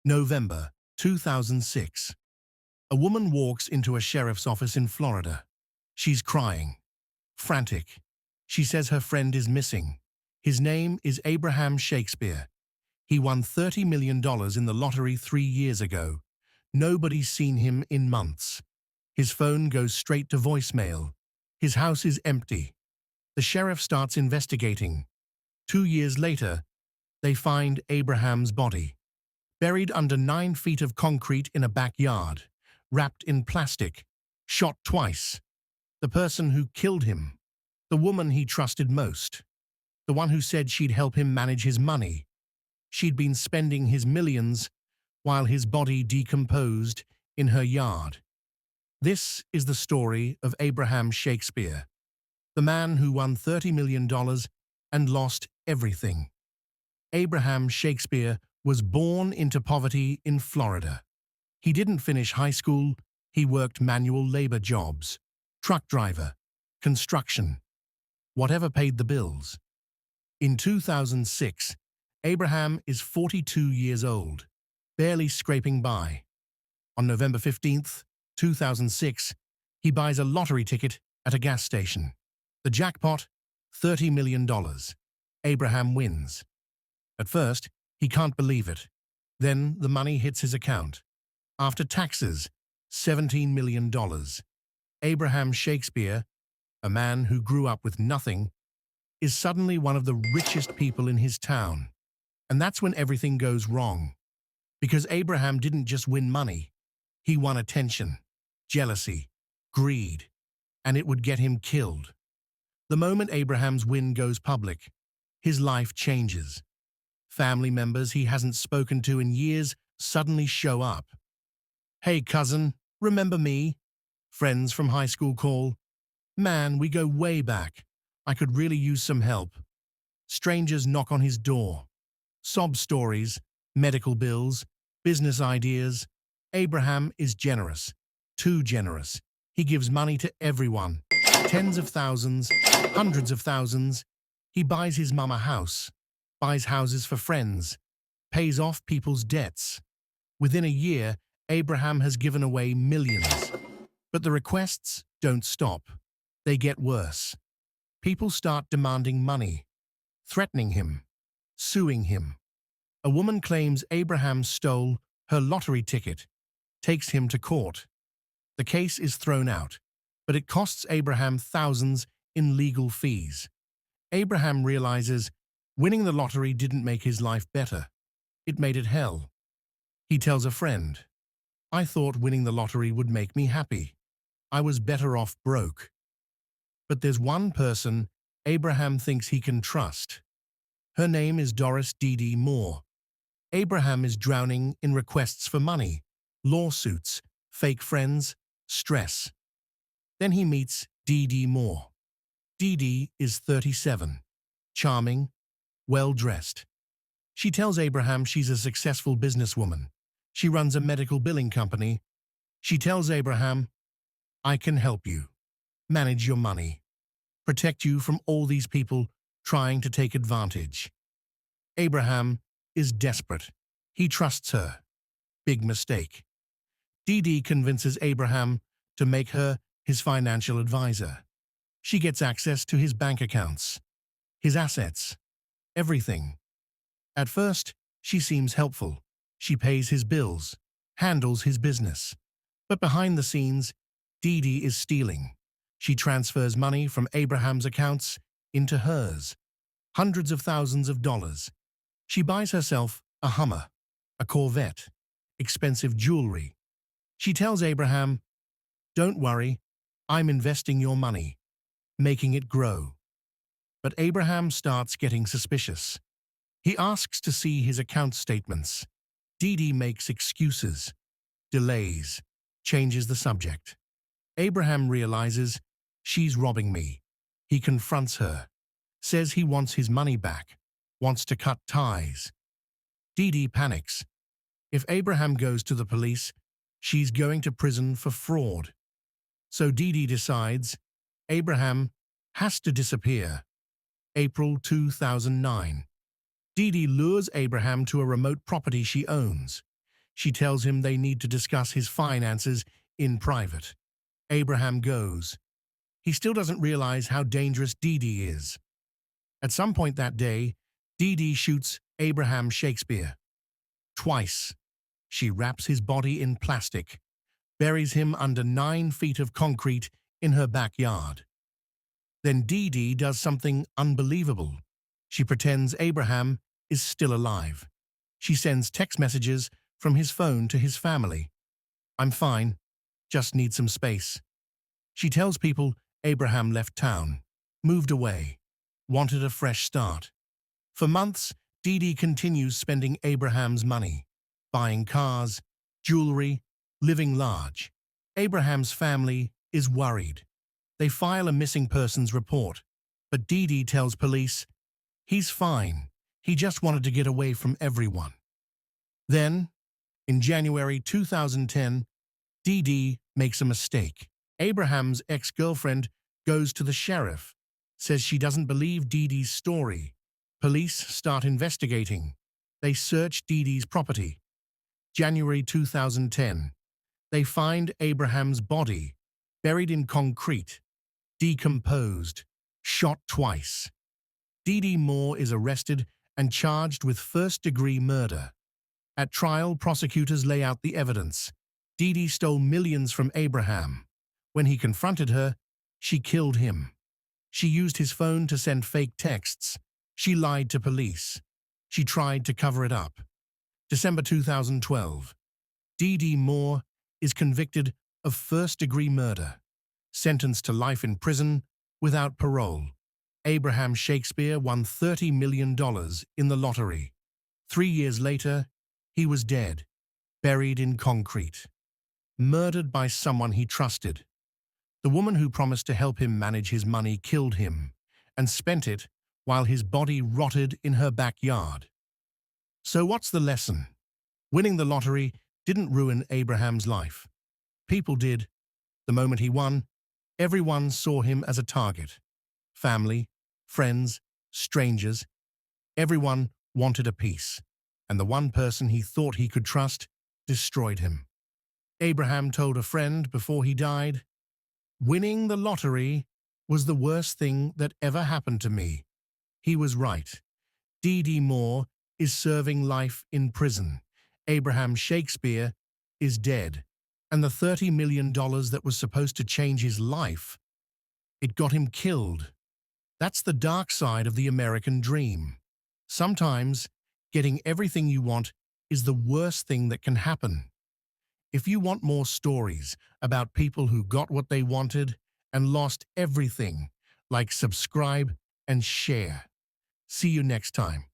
November 2006. A woman walks into a sheriff's office in Florida. She's crying, frantic. She says her friend is missing. His name is Abraham Shakespeare. He won $30 million in the lottery 3 years ago. Nobody's seen him in months. His phone goes straight to voicemail. His house is empty. The sheriff starts investigating. 2 years later, they find Abraham's body, buried under 9 feet of concrete in a backyard, wrapped in plastic, shot twice. The person who killed him, the woman he trusted most, the one who said she'd help him manage his money. She'd been spending his millions while his body decomposed in her yard. This is the story of Abraham Shakespeare, the man who won $30 million and lost everything. Abraham Shakespeare was born into poverty in Florida. He didn't finish high school. He worked manual labor jobs, truck driver, construction, whatever paid the bills. In 2006, Abraham is 42 years old, barely scraping by. On November 15th, 2006, he buys a lottery ticket at a gas station. The jackpot, $30 million. Abraham wins. At first, he can't believe it. Then the money hits his account. After taxes, $17 million. Abraham Shakespeare, a man who grew up with nothing, is suddenly one of the richest people in his town. And that's when everything goes wrong. Because Abraham didn't just win money. He won attention, jealousy, greed, and it would get him killed. The moment Abraham's win goes public, his life changes. Family members he hasn't spoken to in years suddenly show up. "Hey cousin, remember me?" Friends from high school call. "Man, we go way back. I could really use some help." Strangers knock on his door. Sob stories, medical bills, business ideas. Abraham is generous, too generous. He gives money to everyone, tens of thousands, hundreds of thousands. He buys his mum a house, buys houses for friends, pays off people's debts. Within a year, Abraham has given away millions. But the requests don't stop. They get worse. People start demanding money, threatening him, suing him. A woman claims Abraham stole her lottery ticket, takes him to court. The case is thrown out, but it costs Abraham thousands in legal fees. Abraham realizes winning the lottery didn't make his life better. It made it hell. He tells a friend, "I thought winning the lottery would make me happy. I was better off broke." But there's one person Abraham thinks he can trust. Her name is Dorice Dee Dee Moore. Abraham is drowning in requests for money, lawsuits, fake friends, stress. Then he meets Dee Dee Moore. Dee Dee is 37, charming, well-dressed. She tells Abraham she's a successful businesswoman. She runs a medical billing company. She tells Abraham, "I can help you, manage your money, protect you from all these people trying to take advantage." Abraham is desperate. He trusts her. Big mistake. Dee Dee convinces Abraham to make her his financial advisor. She gets access to his bank accounts, his assets, everything. At first, she seems helpful. She pays his bills, handles his business. But behind the scenes, Dee Dee is stealing. She transfers money from Abraham's accounts into hers, hundreds of thousands of dollars. She buys herself a Hummer, a Corvette, expensive jewelry. She tells Abraham, "Don't worry, I'm investing your money, making it grow." But Abraham starts getting suspicious. He asks to see his account statements. Dee Dee makes excuses, delays, changes the subject. Abraham realizes she's robbing me. He confronts her, says he wants his money back, wants to cut ties. Dee Dee panics. If Abraham goes to the police, she's going to prison for fraud. So Dee Dee decides Abraham has to disappear. April 2009. Dee Dee lures Abraham to a remote property she owns. She tells him they need to discuss his finances in private. Abraham goes. He still doesn't realize how dangerous Dee Dee is. At some point that day, Dee Dee shoots Abraham Shakespeare. Twice. She wraps his body in plastic, buries him under 9 feet of concrete in her backyard. Then Dee Dee does something unbelievable. She pretends Abraham is still alive. She sends text messages from his phone to his family. "I'm fine, just need some space." She tells people Abraham left town, moved away, wanted a fresh start. For months, Dee Dee continues spending Abraham's money, buying cars, jewelry, living large. Abraham's family is worried. They file a missing persons report, but Dee Dee tells police, "He's fine. He just wanted to get away from everyone." Then, in January 2010, Dee Dee makes a mistake. Abraham's ex-girlfriend goes to the sheriff, says she doesn't believe Dee Dee's story. Police start investigating. They search Dee Dee's property. January 2010. They find Abraham's body, buried in concrete, decomposed, shot twice. Dee Dee Moore is arrested and charged with first-degree murder. At trial, prosecutors lay out the evidence. Dee Dee stole millions from Abraham. When he confronted her, she killed him. She used his phone to send fake texts. She lied to police. She tried to cover it up. December 2012. Dee Dee Moore is convicted of first-degree murder, sentenced to life in prison without parole. Abraham Shakespeare won $30 million in the lottery. 3 years later, he was dead, buried in concrete, murdered by someone he trusted. The woman who promised to help him manage his money killed him and spent it while his body rotted in her backyard. So what's the lesson? Winning the lottery didn't ruin Abraham's life. People did. The moment he won, everyone saw him as a target. Family, friends, strangers, everyone wanted a piece, and the one person he thought he could trust destroyed him. Abraham told a friend before he died, "Winning the lottery was the worst thing that ever happened to me." He was right. Dee Dee Moore is serving life in prison. Abraham Shakespeare is dead. And the $30 million that was supposed to change his life, it got him killed. That's the dark side of the American dream. Sometimes, getting everything you want is the worst thing that can happen. If you want more stories about people who got what they wanted and lost everything, like subscribe and share. See you next time.